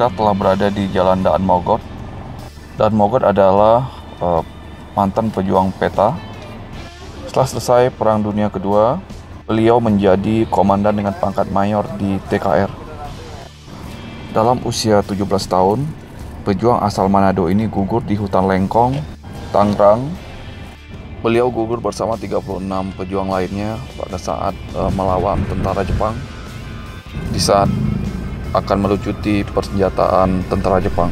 kita telah berada di Jalan Daan Mogot. Daan Mogot adalah mantan pejuang PETA. Setelah selesai Perang Dunia Kedua, beliau menjadi komandan dengan pangkat mayor di TKR. Dalam usia 17 tahun, pejuang asal Manado ini gugur di hutan Lengkong, Tangerang. Beliau gugur bersama 36 pejuang lainnya pada saat melawan tentara Jepang di saat akan melucuti persenjataan tentara Jepang.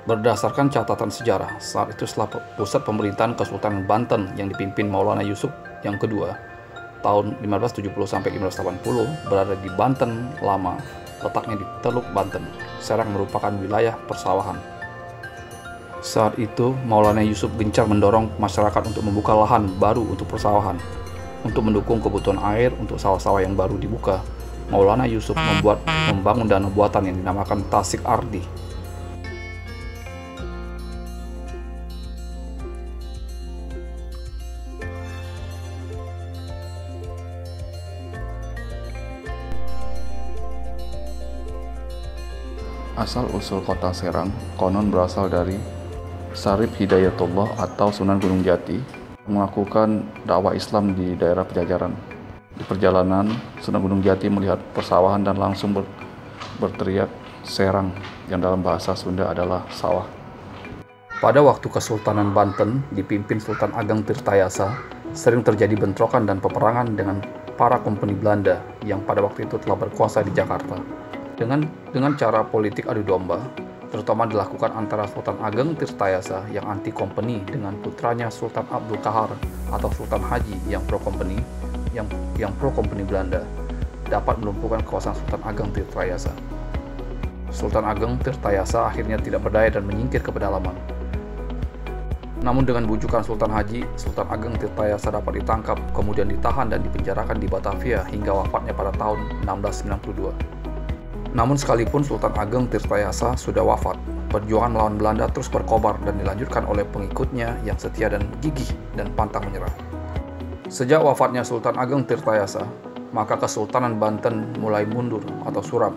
Berdasarkan catatan sejarah, saat itu setelah pusat pemerintahan Kesultanan Banten yang dipimpin Maulana Yusuf yang kedua, tahun 1570-1580 berada di Banten Lama, letaknya di Teluk Banten. Serang merupakan wilayah persawahan. Saat itu, Maulana Yusuf gencar mendorong masyarakat untuk membuka lahan baru untuk persawahan. Untuk mendukung kebutuhan air untuk sawah-sawah yang baru dibuka, Maulana Yusuf membangun danau buatan yang dinamakan Tasik Ardi. Asal-usul kota Serang konon berasal dari Syarif Hidayatullah atau Sunan Gunung Jati melakukan dakwah Islam di daerah Pajajaran. Di perjalanan, Sunan Gunung Jati melihat persawahan dan langsung berteriak Serang, yang dalam bahasa Sunda adalah sawah. Pada waktu Kesultanan Banten dipimpin Sultan Ageng Tirtayasa, sering terjadi bentrokan dan peperangan dengan para kompeni Belanda yang pada waktu itu telah berkuasa di Jakarta. Dengan cara politik adu domba, terutama dilakukan antara Sultan Ageng Tirtayasa yang anti kompeni dengan putranya Sultan Abdul Kahar atau Sultan Haji yang pro kompeni, yang pro kompeni Belanda, dapat melumpuhkan kekuasaan Sultan Ageng Tirtayasa. Sultan Ageng Tirtayasa akhirnya tidak berdaya dan menyingkir ke pedalaman. Namun dengan bujukan Sultan Haji, Sultan Ageng Tirtayasa dapat ditangkap, kemudian ditahan dan dipenjarakan di Batavia hingga wafatnya pada tahun 1692. Namun sekalipun Sultan Ageng Tirtayasa sudah wafat, perjuangan melawan Belanda terus berkobar dan dilanjutkan oleh pengikutnya yang setia dan gigih dan pantang menyerah. Sejak wafatnya Sultan Ageng Tirtayasa, maka Kesultanan Banten mulai mundur atau suram,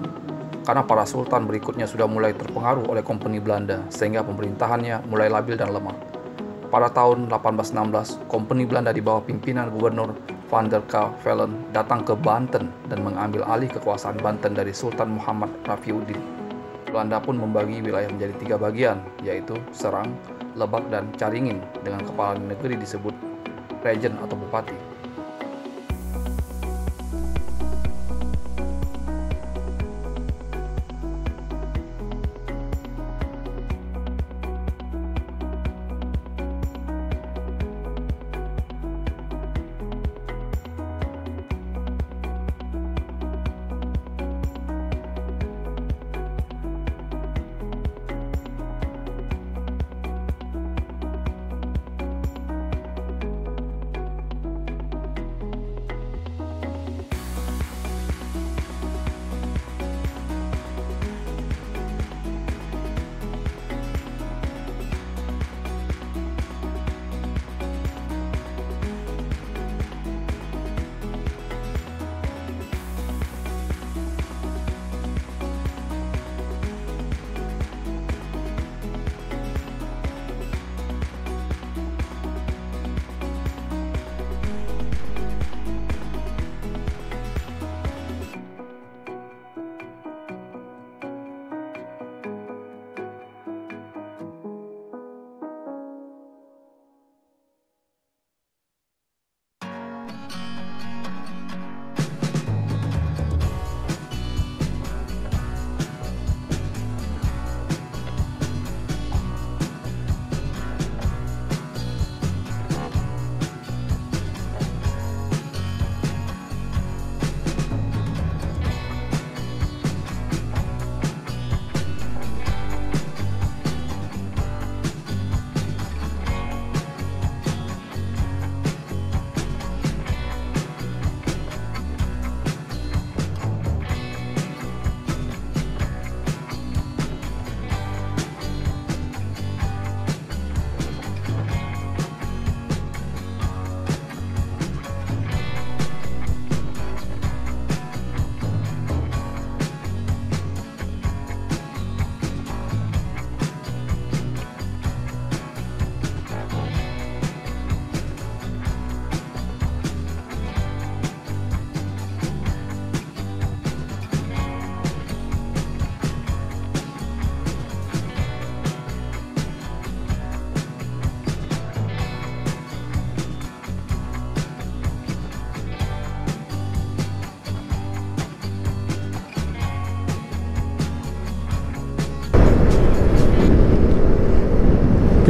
karena para sultan berikutnya sudah mulai terpengaruh oleh kompeni Belanda sehingga pemerintahannya mulai labil dan lemah. Pada tahun 1816, kompeni Belanda di bawah pimpinan Gubernur Van der Kavelen datang ke Banten dan mengambil alih kekuasaan Banten dari Sultan Muhammad Rafiuddin. Belanda pun membagi wilayah menjadi 3 bagian, yaitu Serang, Lebak, dan Caringin, dengan kepala negeri disebut Regen atau Bupati.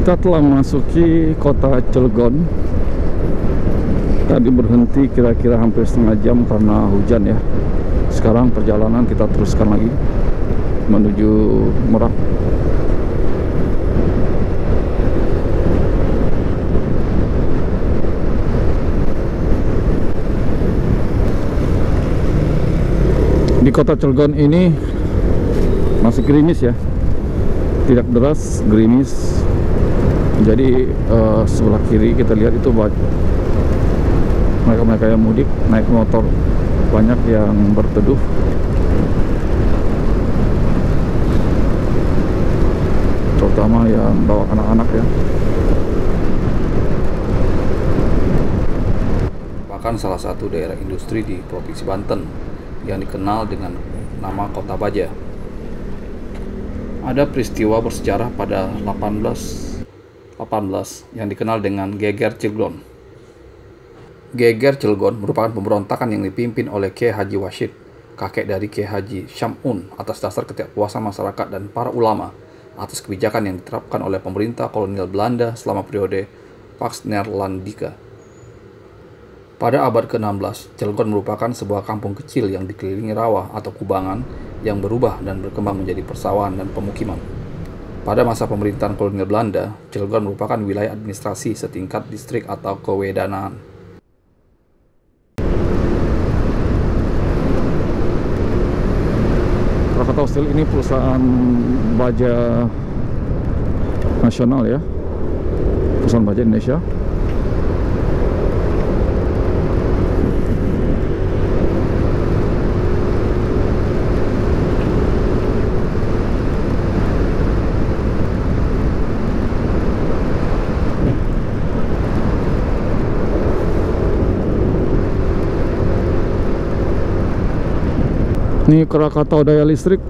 Kita telah memasuki kota Cilegon. Tadi berhenti kira-kira hampir setengah jam karena hujan ya. Sekarang perjalanan kita teruskan lagi menuju Merak. Di kota Cilegon ini masih gerimis ya, tidak deras, gerimis. Jadi sebelah kiri kita lihat itu mereka yang mudik naik motor, banyak yang berteduh. Terutama yang bawa anak-anak ya. Bahkan salah satu daerah industri di Provinsi Banten yang dikenal dengan nama Kota Baja. Ada peristiwa bersejarah pada 1818 yang dikenal dengan Geger Cilegon. Geger Cilegon merupakan pemberontakan yang dipimpin oleh Kiai Haji Washid, kakek dari Kiai Haji Syamun, atas dasar ketidakpuasan masyarakat dan para ulama atas kebijakan yang diterapkan oleh pemerintah kolonial Belanda selama periode Pax Neerlandica. Pada abad ke-16, Cilegon merupakan sebuah kampung kecil yang dikelilingi rawa atau kubangan yang berubah dan berkembang menjadi persawahan dan pemukiman. Pada masa pemerintahan kolonial Belanda, Cilegon merupakan wilayah administrasi setingkat distrik atau kewedanaan. Krakatau Steel ini perusahaan baja nasional ya, perusahaan baja Indonesia. Ini Krakatau Daya Listrik.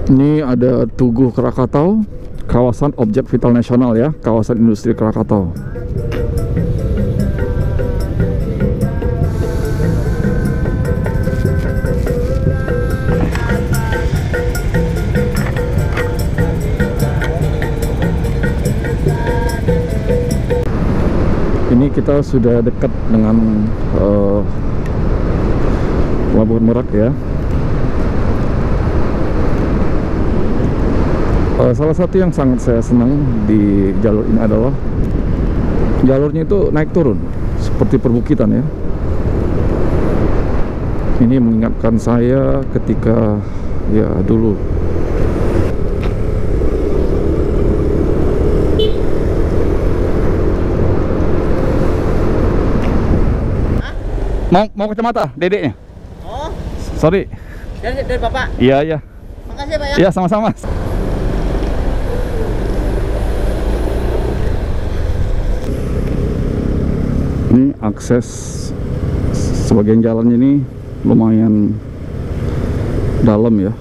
Ini ada Tugu Krakatau, kawasan objek vital nasional ya, kawasan industri Krakatau. Ini kita sudah dekat dengan Pelabuhan Merak ya. Salah satu yang sangat saya senang di jalur ini adalah jalurnya itu naik turun seperti perbukitan ya. Ini mengingatkan saya ketika ya dulu mau kacamata dedeknya. Oh, Sorry. dari Bapak. Iya iya. Makasih Pak ya. Iya sama-sama. Ini akses sebagian jalannya ini lumayan dalam ya.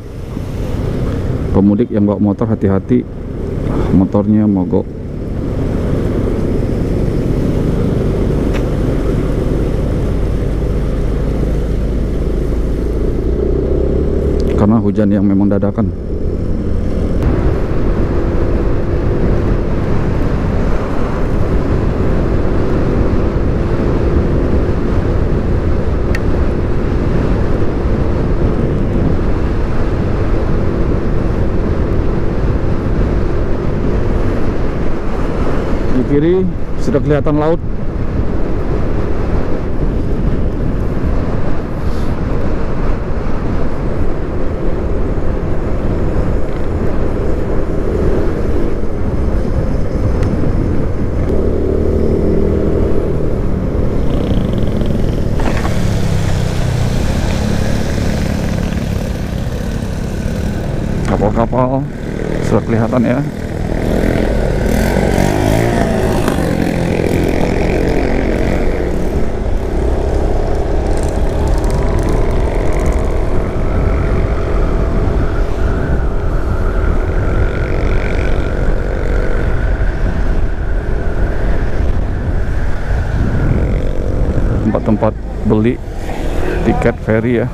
Pemudik yang bawa motor hati-hati, motornya mogok. Karena hujan yang memang dadakan. Di kiri sudah kelihatan laut. Kapal-kapal sudah kelihatan ya. tempat beli tiket ferry ya.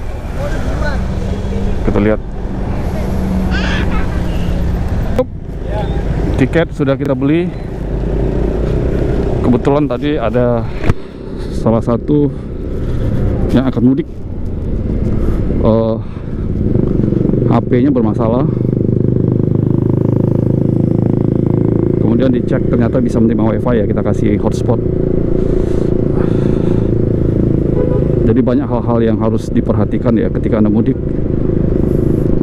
Kita lihat. Tiket sudah kita beli. Kebetulan tadi ada salah satu yang akan mudik, HP-nya bermasalah. Kemudian dicek ternyata bisa menerima wifi ya, kita kasih hotspot. Jadi banyak hal-hal yang harus diperhatikan ya ketika Anda mudik.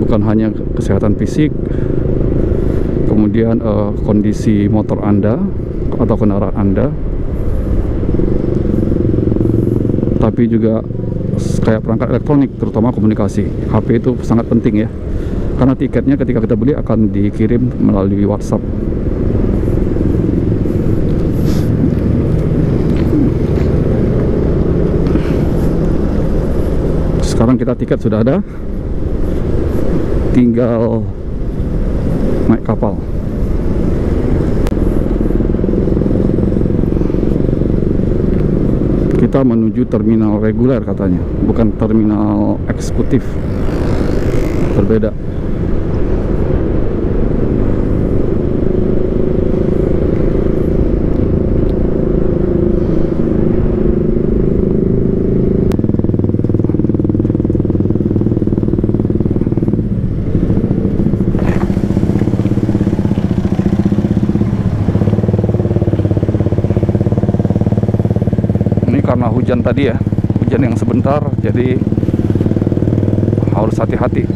Bukan hanya kesehatan fisik, kemudian kondisi motor Anda atau kendaraan Anda, tapi juga kayak perangkat elektronik, terutama komunikasi. HP itu sangat penting ya, karena tiketnya ketika kita beli akan dikirim melalui WhatsApp. Sekarang kita tiket sudah ada, tinggal naik kapal. Kita menuju terminal reguler katanya, bukan terminal eksekutif, berbeda. Karena hujan tadi ya, hujan yang sebentar, jadi harus hati-hati.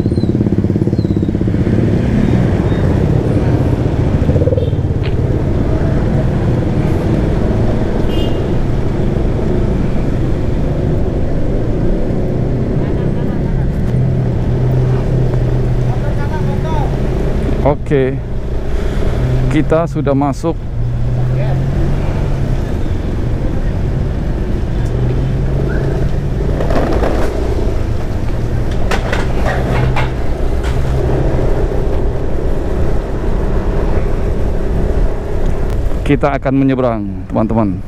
Oke, kita sudah masuk. Kita akan menyeberang, teman-teman.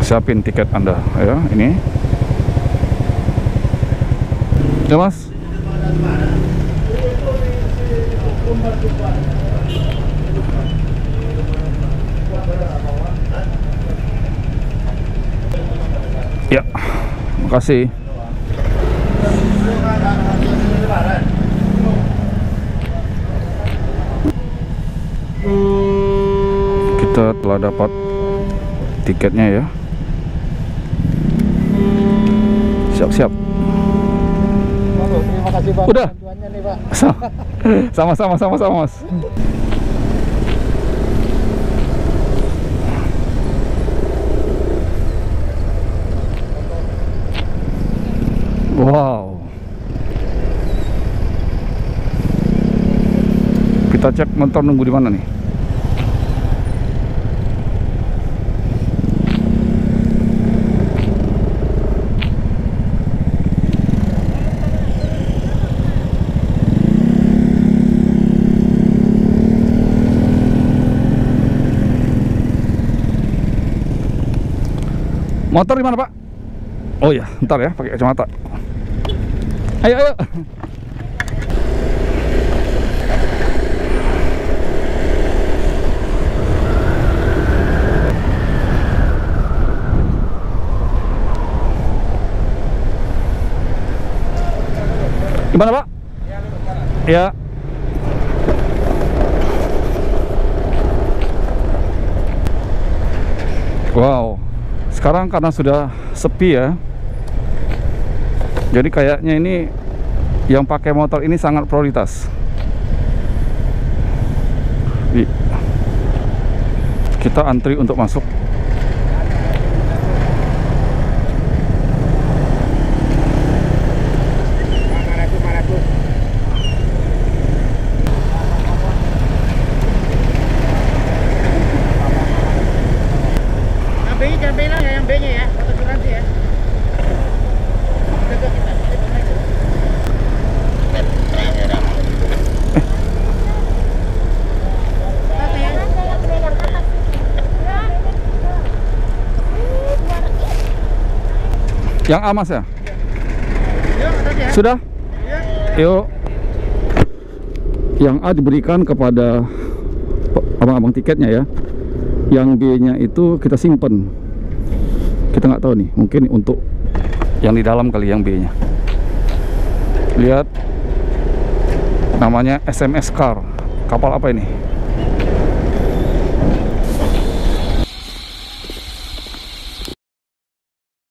Siapin tiket Anda ya, ini. Ya, Mas. Ya, makasih. Kita telah dapat tiketnya ya. Siap-siap. Terima kasih Pak. Udah. Bantuannya nih Pak. Sama-sama, Mas. Wow. Kita cek motor nunggu di mana nih? Motor di mana, Pak? Oh ya, ntar ya, pakai kacamata. Ayo, ayo. Gimana, Pak? Ya. Wow. Sekarang karena sudah sepi ya, jadi kayaknya ini yang pakai motor ini sangat prioritas. Kita antri untuk masuk. Jangan bilang ya yang B-nya ya, foto asuransi ya. Yang A mas ya? Yuk, tadi ya. Sudah? Yuk. Yang A diberikan kepada abang-abang tiketnya ya. Yang B-nya itu kita simpen. Kita nggak tahu nih, mungkin untuk yang di dalam kali yang B-nya. Lihat, namanya SMS Car. Kapal apa ini?